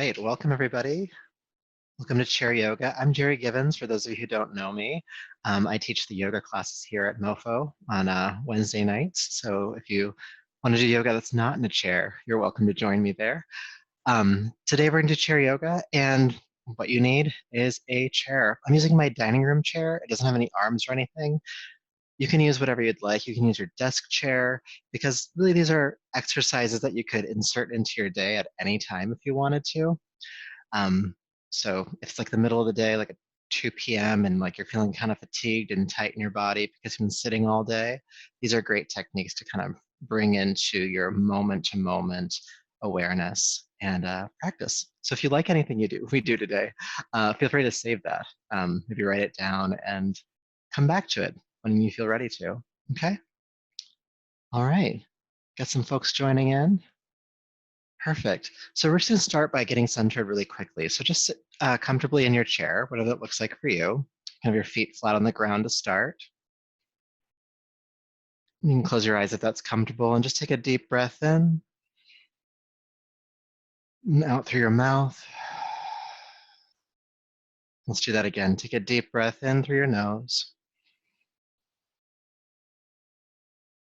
Right, welcome everybody. Welcome to Chair Yoga. I'm Jerry Givens, for those of you who don't know me. I teach the yoga classes here at MoFo on Wednesday nights. So if you want to do yoga that's not in a chair, you're welcome to join me there. Today we're going to do chair yoga, and what you need is a chair. I'm using my dining room chair. It doesn't have any arms or anything. You can use whatever you'd like. You can use your desk chair, because really these are exercises that you could insert into your day at any time if you wanted to. Um, so if it's like the middle of the day, like at 2 p.m., and like you're feeling kind of fatigued and tight in your body because you've been sitting all day, these are great techniques to kind of bring into your moment to moment awareness and practice. So if you like anything we do today, feel free to save that. Maybe write it down and come back to it when you feel ready to. Okay? All right. Got some folks joining in. Perfect. So we're just going to start by getting centered really quickly. So just sit comfortably in your chair, whatever that looks like for you. Have your feet flat on the ground to start. You can close your eyes if that's comfortable and just take a deep breath in and out through your mouth. Let's do that again. Take a deep breath in through your nose.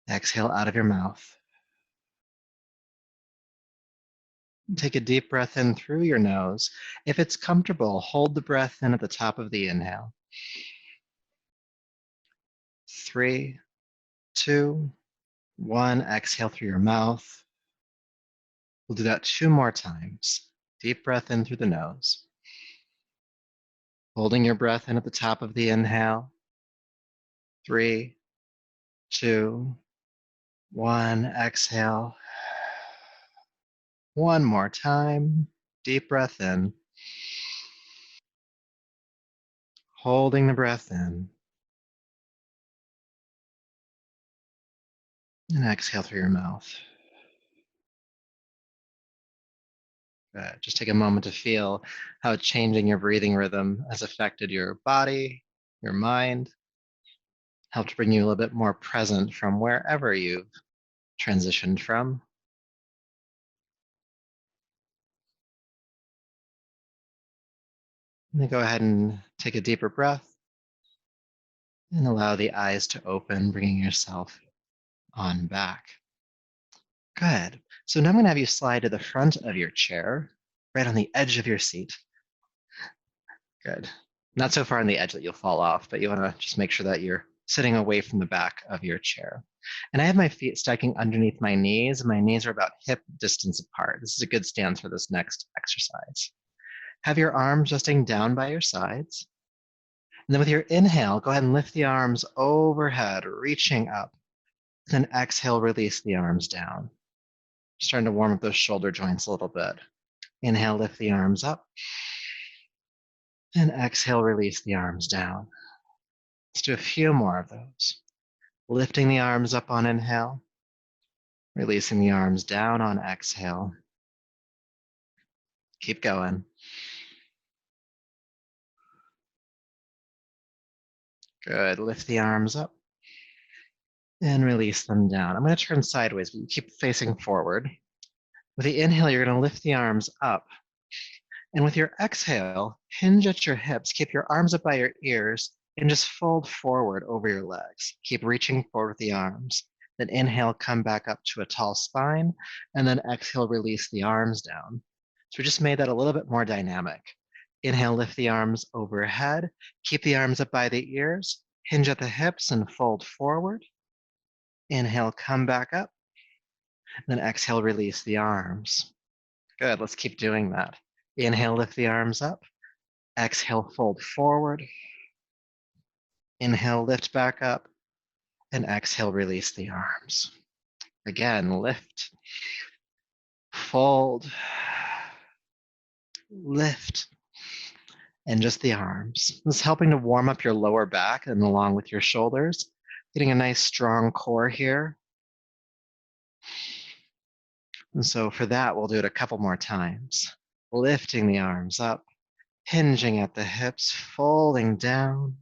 Exhale out of your mouth. Take a deep breath in through your nose. If it's comfortable, hold the breath in at the top of the inhale. 3, 2, 1. Exhale through your mouth. We'll do that 2 more times. Deep breath in through the nose. Holding your breath in at the top of the inhale. 3, 2, 1. Exhale. 1 more time. Deep breath in. Holding the breath in. And exhale through your mouth. Good. Just take a moment to feel how changing your breathing rhythm has affected your body, your mind, helped bring you a little bit more present from wherever you've transitioned from. And then go ahead and take a deeper breath and allow the eyes to open, bringing yourself on back. Good. So now I'm going to have you slide to the front of your chair, right on the edge of your seat. Good. Not so far on the edge that you'll fall off, but you want to just make sure that you're sitting away from the back of your chair. And I have my feet stacking underneath my knees, and my knees are about hip distance apart. This is a good stance for this next exercise. Have your arms resting down by your sides. And then with your inhale, go ahead and lift the arms overhead, reaching up. Then exhale, release the arms down. Starting to warm up those shoulder joints a little bit. Inhale, lift the arms up. And exhale, release the arms down. Let's do a few more of those. Lifting the arms up on inhale. Releasing the arms down on exhale. Keep going. Good. Lift the arms up and release them down. I'm going to turn sideways, but you keep facing forward. With the inhale, you're going to lift the arms up. And with your exhale, hinge at your hips. Keep your arms up by your ears and just fold forward over your legs. Keep reaching forward with the arms. Then inhale, come back up to a tall spine, and then exhale, release the arms down. So we just made that a little bit more dynamic. Inhale, lift the arms overhead. Keep the arms up by the ears. Hinge at the hips and fold forward. Inhale, come back up. Then exhale, release the arms. Good, let's keep doing that. Inhale, lift the arms up. Exhale, fold forward. Inhale, lift back up. And exhale, release the arms. Again, lift, fold, lift, and just the arms. This is helping to warm up your lower back and along with your shoulders, getting a nice strong core here. And so for that, we'll do it a couple more times. Lifting the arms up, hinging at the hips, folding down,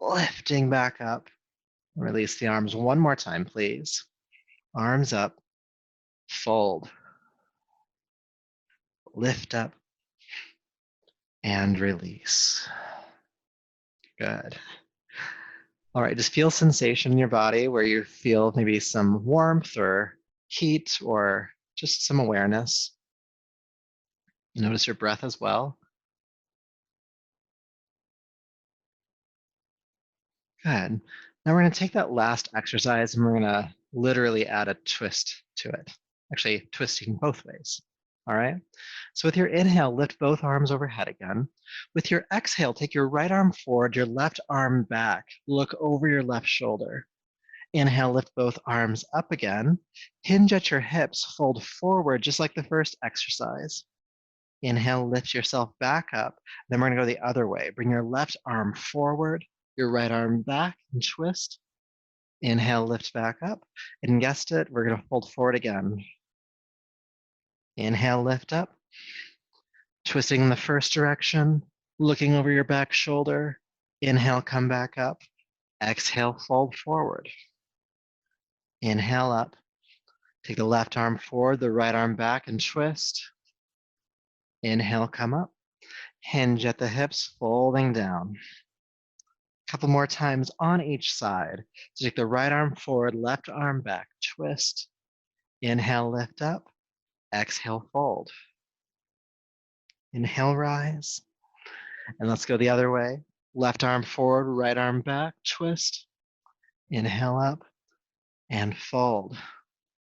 lifting back up. Release the arms one more time, please. Arms up, fold, lift up, and release. Good. All right, just feel sensation in your body where you feel maybe some warmth or heat or just some awareness. Notice your breath as well. Good. Now we're going to take that last exercise and we're going to literally add a twist to it. Actually, twisting both ways. All right. So with your inhale, lift both arms overhead again. With your exhale, take your right arm forward, your left arm back. Look over your left shoulder. Inhale, lift both arms up again. Hinge at your hips, fold forward just like the first exercise. Inhale, lift yourself back up. Then we're going to go the other way. Bring your left arm forward, your right arm back, and twist. Inhale, lift back up. And guessed it, we're going to fold forward again. Inhale, lift up. Twisting in the first direction, looking over your back shoulder. Inhale, come back up. Exhale, fold forward. Inhale up. Take the left arm forward, the right arm back, and twist. Inhale, come up. Hinge at the hips, folding down. A couple more times on each side. So take the right arm forward, left arm back, twist. Inhale, lift up. Exhale, fold. Inhale, rise. And let's go the other way. Left arm forward, right arm back, twist. Inhale up and fold.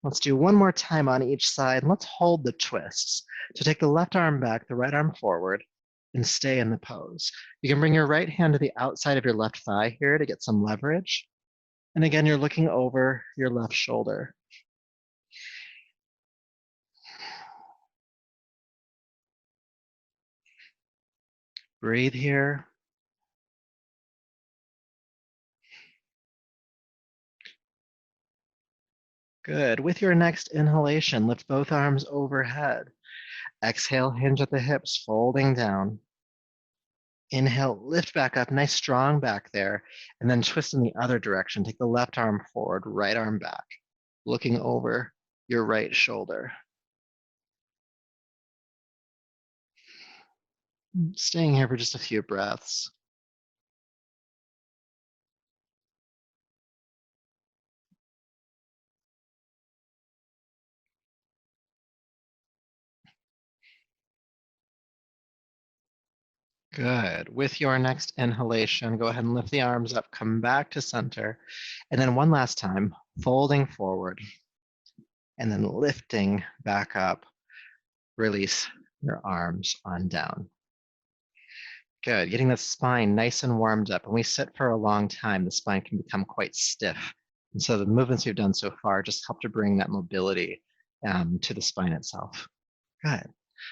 Let's do one more time on each side. Let's hold the twists. So take the left arm back, the right arm forward, and stay in the pose. You can bring your right hand to the outside of your left thigh here to get some leverage. And again, you're looking over your left shoulder. Breathe here. Good. With your next inhalation, lift both arms overhead. Exhale, hinge at the hips, folding down. Inhale, lift back up, nice strong back there, and then twist in the other direction. Take the left arm forward, right arm back, looking over your right shoulder. Staying here for just a few breaths. Good. With your next inhalation, go ahead and lift the arms up, come back to center, and then one last time, folding forward, and then lifting back up. Release your arms on down. Good. Getting the spine nice and warmed up. When we sit for a long time, the spine can become quite stiff. And so the movements we've done so far just help to bring that mobility to the spine itself. Good.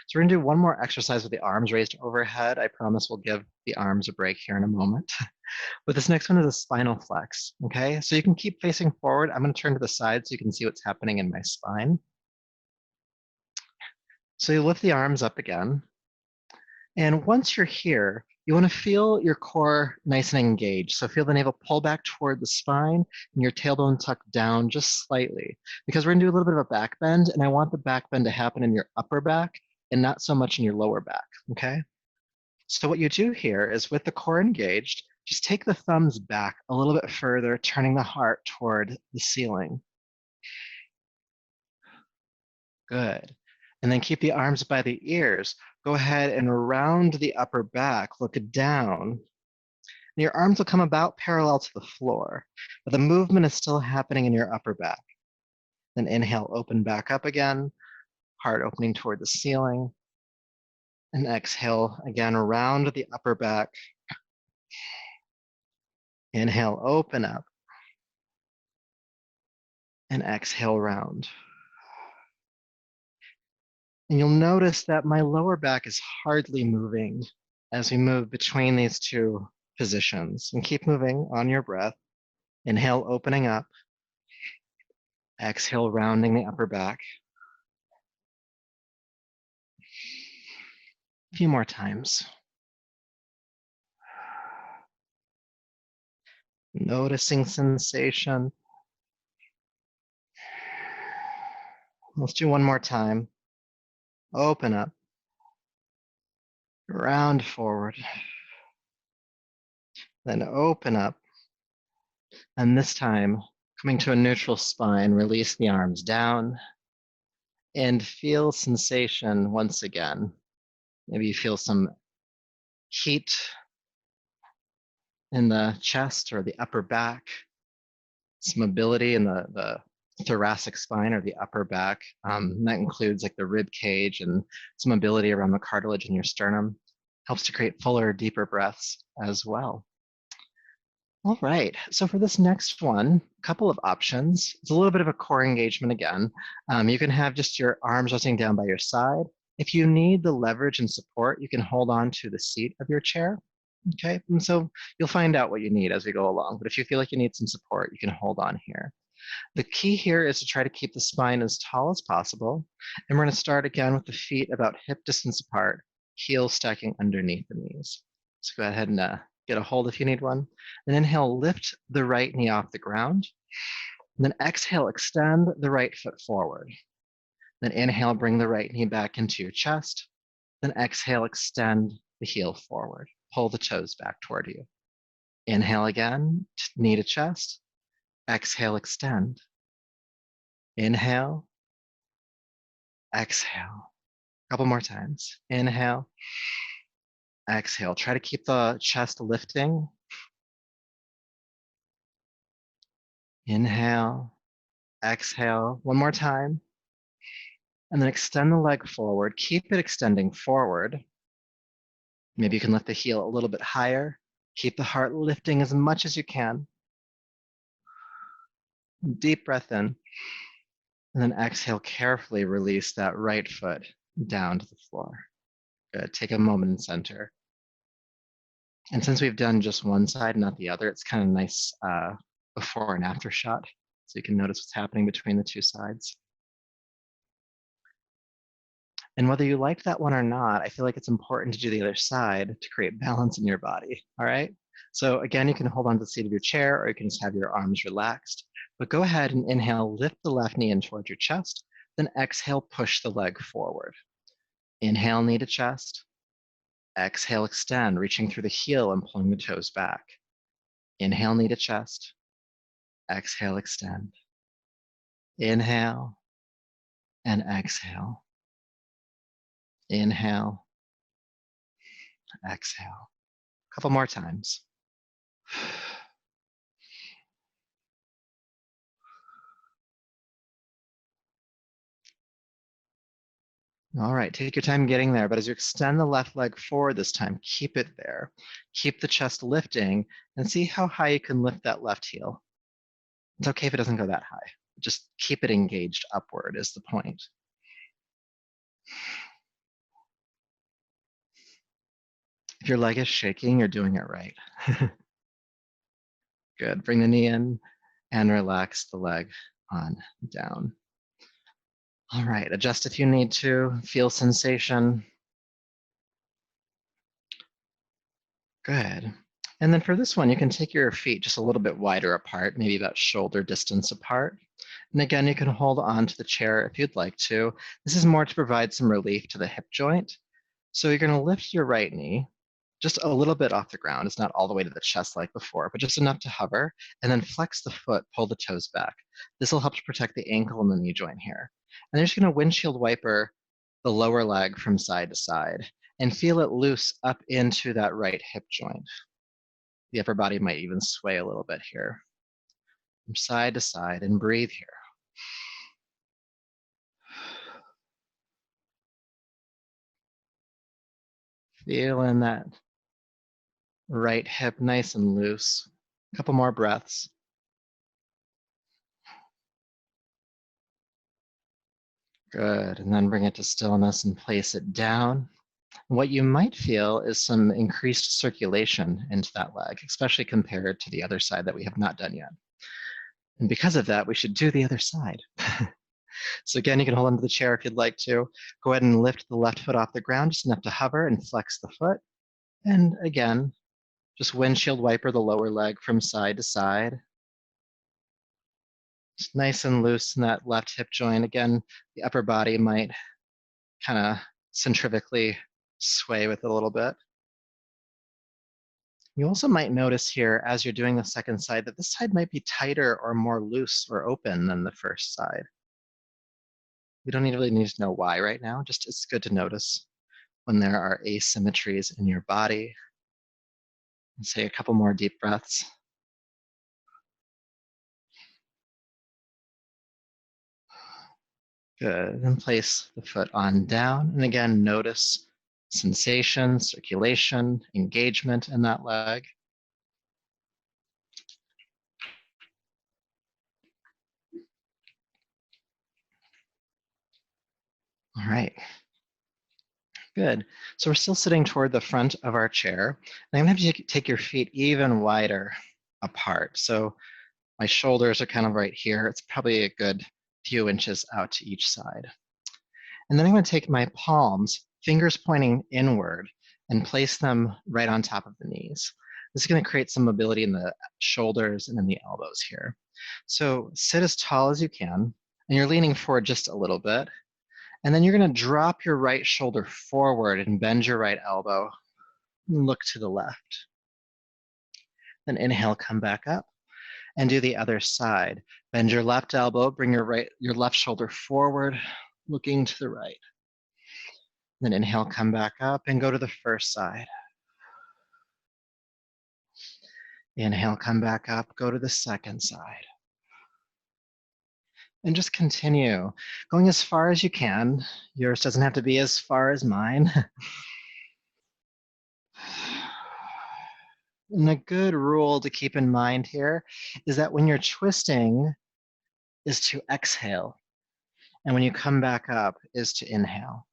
So we're going to do one more exercise with the arms raised overhead. I promise we'll give the arms a break here in a moment. But this next one is a spinal flex, okay? So you can keep facing forward. I'm going to turn to the side so you can see what's happening in my spine. So you lift the arms up again. And once you're here, you want to feel your core nice and engaged. So feel the navel pull back toward the spine and your tailbone tuck down just slightly, because we're going to do a little bit of a back bend, and I want the back bend to happen in your upper back and not so much in your lower back, okay? So what you do here is with the core engaged, just take the thumbs back a little bit further, turning the heart toward the ceiling. Good. And then keep the arms by the ears. Go ahead and round the upper back, look down. And your arms will come about parallel to the floor, but the movement is still happening in your upper back. Then inhale, open back up again, heart opening toward the ceiling. And exhale, again, round the upper back. Inhale, open up. And exhale, round. And you'll notice that my lower back is hardly moving as we move between these two positions. And keep moving on your breath. Inhale, opening up. Exhale, rounding the upper back. A few more times. Noticing sensation. Let's do one more time. Open up. Round forward. Then open up. And this time, coming to a neutral spine, release the arms down and feel sensation once again. Maybe you feel some heat in the chest or the upper back, some mobility in the thoracic spine or the upper back. That includes like the rib cage and some mobility around the cartilage in your sternum. Helps to create fuller, deeper breaths as well. All right, so for this next one, a couple of options. It's a little bit of a core engagement again. You can have just your arms resting down by your side. If you need the leverage and support, you can hold on to the seat of your chair. Okay, and so you'll find out what you need as we go along. But if you feel like you need some support, you can hold on here. The key here is to try to keep the spine as tall as possible. And we're going to start again with the feet about hip distance apart, heels stacking underneath the knees. So go ahead and get a hold if you need one. And inhale, lift the right knee off the ground. And then exhale, extend the right foot forward. Then inhale, bring the right knee back into your chest. Then exhale, extend the heel forward. Pull the toes back toward you. Inhale again, knee to chest. Exhale, extend. Inhale, exhale. A couple more times. Inhale, exhale. Try to keep the chest lifting. Inhale, exhale. One more time. And then extend the leg forward. Keep it extending forward. Maybe you can lift the heel a little bit higher. Keep the heart lifting as much as you can. Deep breath in. And then exhale, carefully release that right foot down to the floor. Good. Take a moment and center. And since we've done just one side, not the other, it's kind of nice before and after shot. So you can notice what's happening between the two sides. And whether you liked that one or not, I feel like it's important to do the other side to create balance in your body, all right? So again, you can hold on to the seat of your chair or you can just have your arms relaxed. But go ahead and inhale, lift the left knee in towards your chest, then exhale, push the leg forward. Inhale, knee to chest. Exhale, extend, reaching through the heel and pulling the toes back. Inhale, knee to chest. Exhale, extend. Inhale and exhale. Inhale, exhale. A couple more times. All right, take your time getting there, but as you extend the left leg forward this time, keep it there. Keep the chest lifting and see how high you can lift that left heel. It's okay if it doesn't go that high. Just keep it engaged upward is the point. If your leg is shaking, you're doing it right. Good. Bring the knee in and relax the leg on down. All right, adjust if you need to. Feel sensation. Good. And then for this one, you can take your feet just a little bit wider apart, maybe about shoulder distance apart. And again, you can hold on to the chair if you'd like to. This is more to provide some relief to the hip joint. So you're going to lift your right knee just a little bit off the ground. It's not all the way to the chest like before, but just enough to hover, and then flex the foot, pull the toes back. This will help to protect the ankle and the knee joint here. And you're just going to windshield wiper the lower leg from side to side and feel it loose up into that right hip joint. The upper body might even sway a little bit here. From side to side, and breathe here. Feeling that right hip nice and loose. A couple more breaths. Good, and then bring it to stillness and place it down. What you might feel is some increased circulation into that leg, especially compared to the other side that we have not done yet. And because of that, we should do the other side. So again, you can hold onto the chair if you'd like to. Go ahead and lift the left foot off the ground, just enough to hover and flex the foot. And again, just windshield wiper the lower leg from side to side. Just nice and loose in that left hip joint. Again, the upper body might kind of centrifugally sway with it a little bit. You also might notice here as you're doing the second side that this side might be tighter or more loose or open than the first side. We don't really need to know why right now, just it's good to notice when there are asymmetries in your body. And say a couple more deep breaths. Good, and place the foot on down. And again, notice sensation, circulation, engagement in that leg. All right. Good. So we're still sitting toward the front of our chair. And I'm going to have you take your feet even wider apart. So my shoulders are kind of right here. It's probably a good few inches out to each side. And then I'm going to take my palms, fingers pointing inward, and place them right on top of the knees. This is going to create some mobility in the shoulders and in the elbows here. So sit as tall as you can, and you're leaning forward just a little bit. And then you're going to drop your right shoulder forward and bend your right elbow and look to the left. Then inhale, come back up and do the other side. Bend your left elbow, bring your left shoulder forward, looking to the right. Then inhale, come back up and go to the first side. Inhale, come back up, go to the second side. And just continue going as far as you can. Yours doesn't have to be as far as mine. And a good rule to keep in mind here is that when you're twisting is to exhale. And when you come back up is to inhale.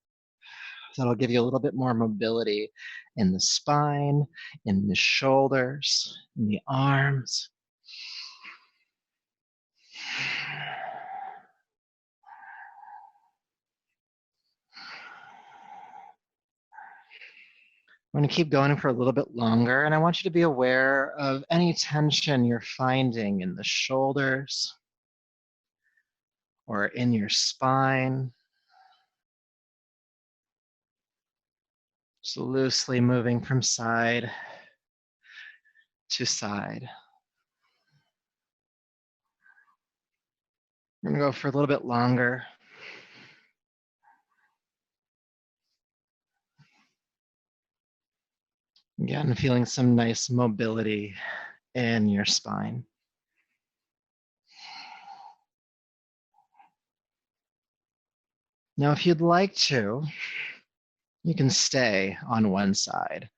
So that'll give you a little bit more mobility in the spine, in the shoulders, in the arms. I'm going to keep going for a little bit longer, and I want you to be aware of any tension you're finding in the shoulders or in your spine. Just loosely moving from side to side. I'm going to go for a little bit longer. Again, feeling some nice mobility in your spine. Now, if you'd like to, you can stay on one side.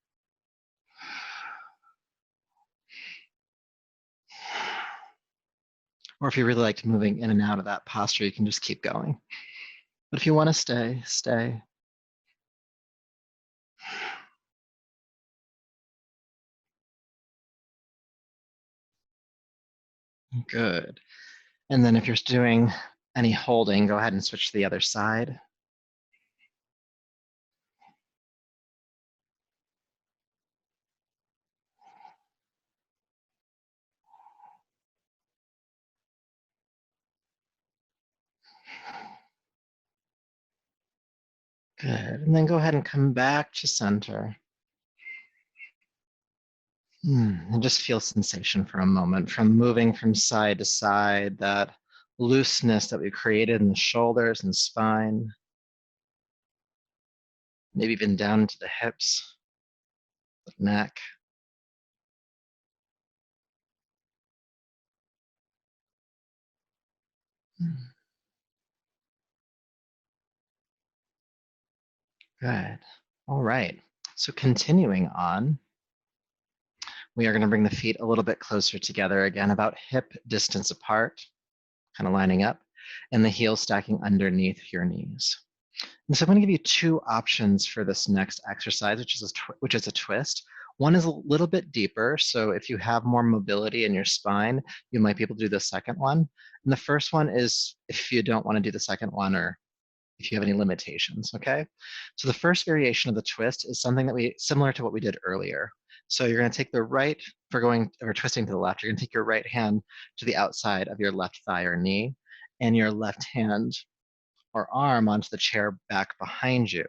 Or if you really liked moving in and out of that posture, you can just keep going. But if you want to stay, stay. Good. And then if you're doing any holding, go ahead and switch to the other side. Good. And then go ahead and come back to center. And just feel sensation for a moment from moving from side to side, that looseness that we created in the shoulders and spine, maybe even down to the hips, the neck. Good. All right. So continuing on, we are going to bring the feet a little bit closer together again, about hip distance apart, kind of lining up, and the heels stacking underneath your knees. And so I'm going to give you two options for this next exercise, which is a twist. One is a little bit deeper, so if you have more mobility in your spine, you might be able to do the second one. And the first one is if you don't want to do the second one, or if you have any limitations, okay? So the first variation of the twist is something that similar to what we did earlier. So you're going to take the right, for going or twisting to the left, you're going to take your right hand to the outside of your left thigh or knee, and your left hand or arm onto the chair back behind you.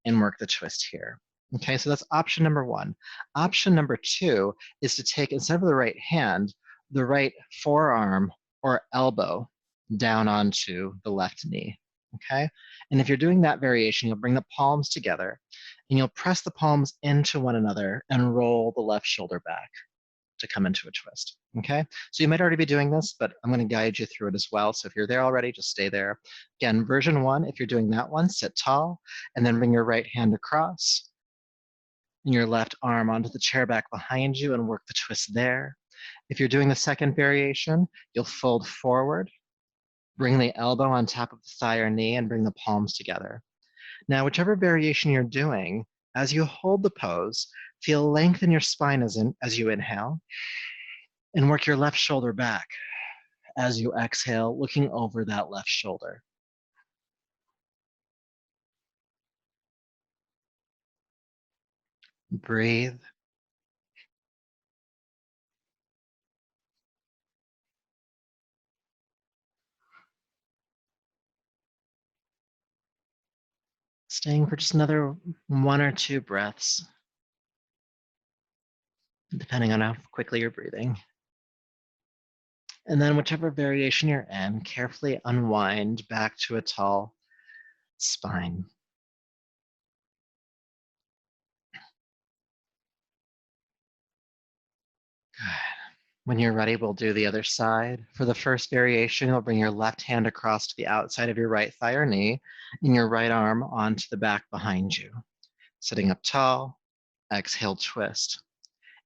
and work the twist here. Okay, so that's option number one. Option number two is to take, instead of the right hand, the right forearm or elbow down onto the left knee. Okay, and if you're doing that variation, you'll bring the palms together and you'll press the palms into one another and roll the left shoulder back to come into a twist. Okay, so you might already be doing this, but I'm going to guide you through it as well. So if you're there already, just stay there. Again, version one, if you're doing that one, sit tall and then bring your right hand across and your left arm onto the chair back behind you and work the twist there. If you're doing the second variation, you'll fold forward, bring the elbow on top of the thigh or knee and bring the palms together. Now, whichever variation you're doing, as you hold the pose, feel length in your spine as you inhale and work your left shoulder back as you exhale, looking over that left shoulder. Breathe. Staying for just another 1 or 2 breaths, depending on how quickly you're breathing. And then whichever variation you're in, carefully unwind back to a tall spine. Good. When you're ready, we'll do the other side. For the first variation, you'll bring your left hand across to the outside of your right thigh or knee and your right arm onto the back behind you. Sitting up tall, exhale, twist.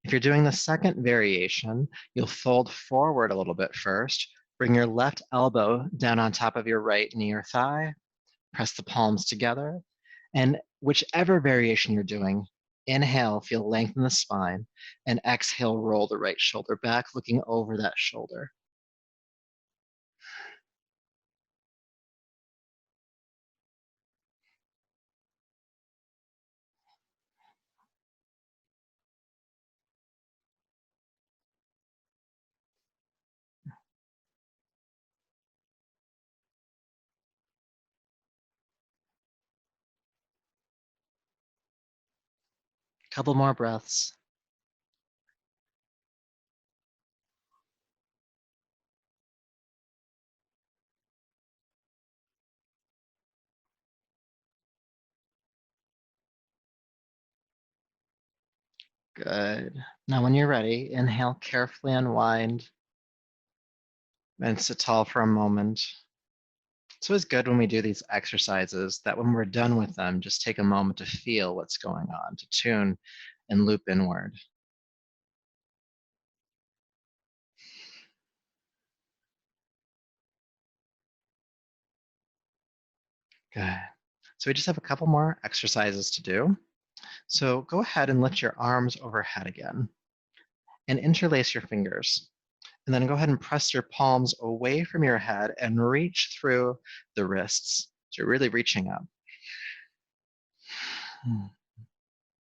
If you're doing the second variation, you'll fold forward a little bit first, bring your left elbow down on top of your right knee or thigh, press the palms together, and whichever variation you're doing, inhale, feel length in the spine, and exhale, roll the right shoulder back, looking over that shoulder. Couple more breaths. Good. Now, when you're ready, inhale, carefully unwind, and sit tall for a moment. It's always good when we do these exercises that when we're done with them, just take a moment to feel what's going on, to tune and loop inward. Good. So we just have a couple more exercises to do. So go ahead and lift your arms overhead again and interlace your fingers. And then go ahead and press your palms away from your head and reach through the wrists. So you're really reaching up.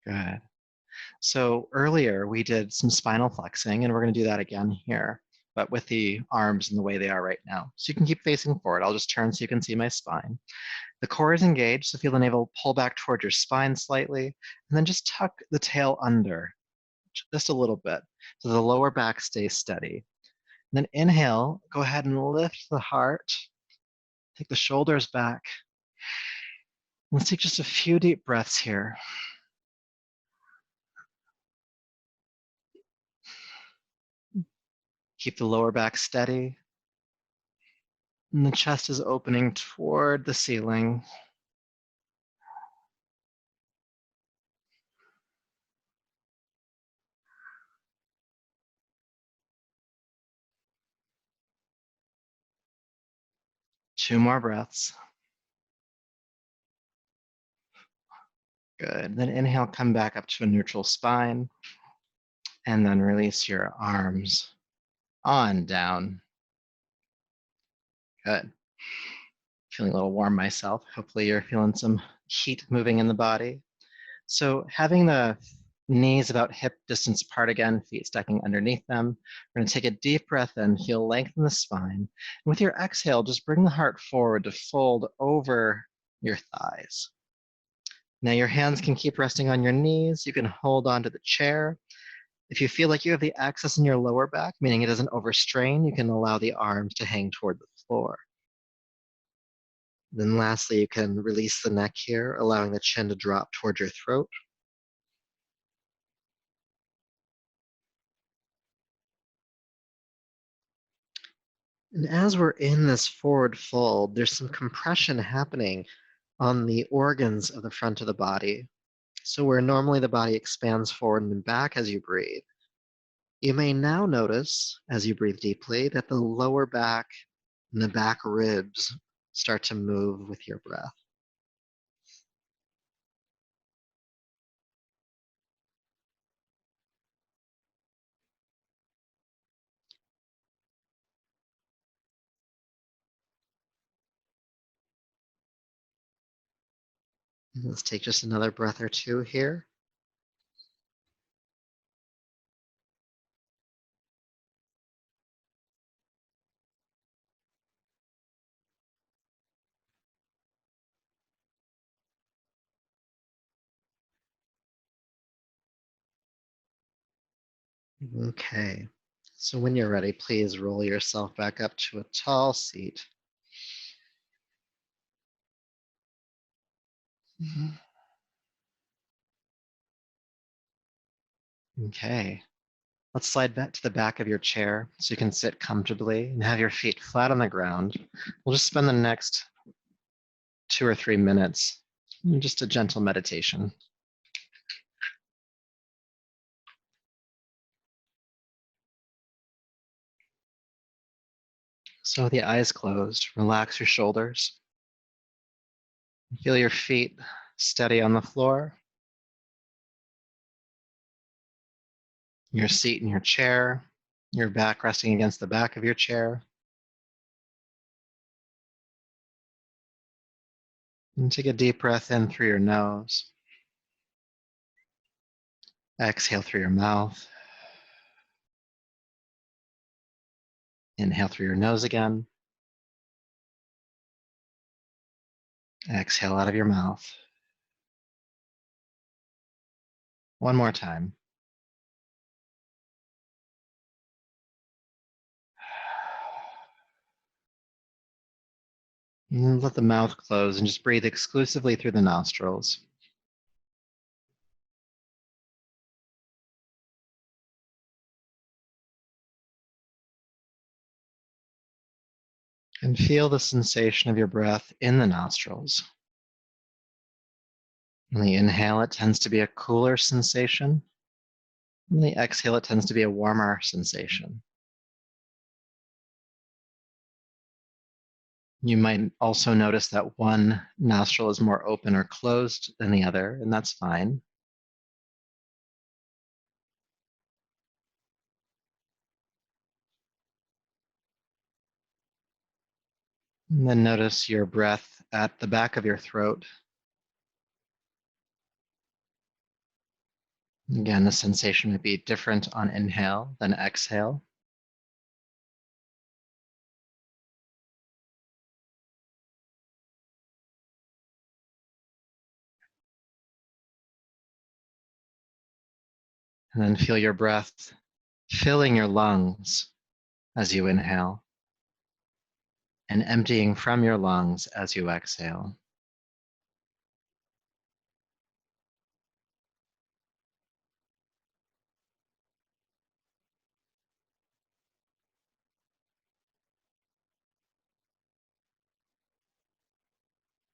Good. So earlier we did some spinal flexing and we're going to do that again here, but with the arms in the way they are right now. So you can keep facing forward. I'll just turn so you can see my spine. The core is engaged, so feel the navel pull back toward your spine slightly, and then just tuck the tail under just a little bit so the lower back stays steady. And then inhale, go ahead and lift the heart, take the shoulders back. Let's take just a few deep breaths here. Keep the lower back steady. And the chest is opening toward the ceiling. Two more breaths. Good. Then inhale, come back up to a neutral spine. And then release your arms on down. Good. Feeling a little warm myself. Hopefully you're feeling some heat moving in the body. So having the knees about hip distance apart again, feet stacking underneath them. We're going to take a deep breath in, feel length in the spine. And with your exhale, just bring the heart forward to fold over your thighs. Now your hands can keep resting on your knees. You can hold onto the chair. If you feel like you have the access in your lower back, meaning it doesn't overstrain, you can allow the arms to hang toward the floor. Then lastly, you can release the neck here, allowing the chin to drop toward your throat. And as we're in this forward fold, there's some compression happening on the organs of the front of the body. So where normally the body expands forward and back as you breathe, you may now notice, as you breathe deeply, that the lower back and the back ribs start to move with your breath. Let's take just another breath or two here. Okay. So when you're ready, please roll yourself back up to a tall seat. Okay. Let's slide back to the back of your chair so you can sit comfortably and have your feet flat on the ground. We'll just spend the next 2 or 3 minutes in just a gentle meditation. So with the eyes closed, relax your shoulders. Feel your feet steady on the floor. Your seat in your chair, your back resting against the back of your chair. And take a deep breath in through your nose. Exhale through your mouth. Inhale through your nose again. Exhale out of your mouth. One more time. And let the mouth close and just breathe exclusively through the nostrils. And feel the sensation of your breath in the nostrils. On the inhale, it tends to be a cooler sensation. On the exhale, it tends to be a warmer sensation. You might also notice that one nostril is more open or closed than the other, and that's fine. And then notice your breath at the back of your throat. Again, the sensation would be different on inhale than exhale. And then feel your breath filling your lungs as you inhale and emptying from your lungs as you exhale.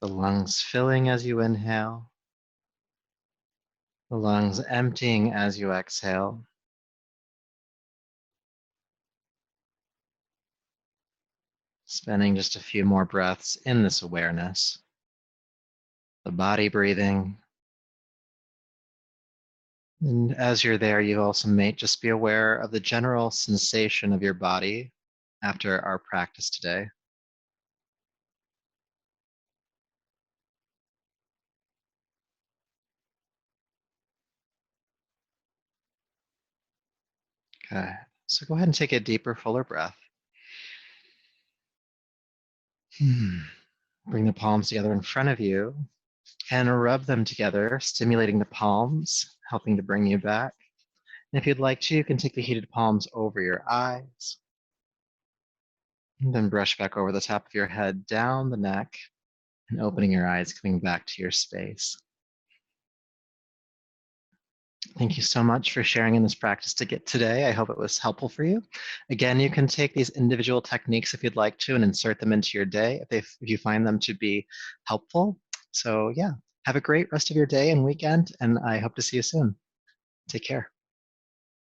The lungs filling as you inhale, the lungs emptying as you exhale. Spending just a few more breaths in this awareness. The body breathing. And as you're there, you also may just be aware of the general sensation of your body after our practice today. Okay, so go ahead and take a deeper, fuller breath. Bring the palms together in front of you. and rub them together, stimulating the palms, helping to bring you back. And if you'd like to, you can take the heated palms over your eyes, and then brush back over the top of your head, down the neck, and opening your eyes, coming back to your space. Thank you so much for sharing in this practice to get today. I hope it was helpful for you. Again, you can take these individual techniques if you'd like to and insert them into your day if you find them to be helpful. So yeah, have a great rest of your day and weekend, and I hope to see you soon. Take care.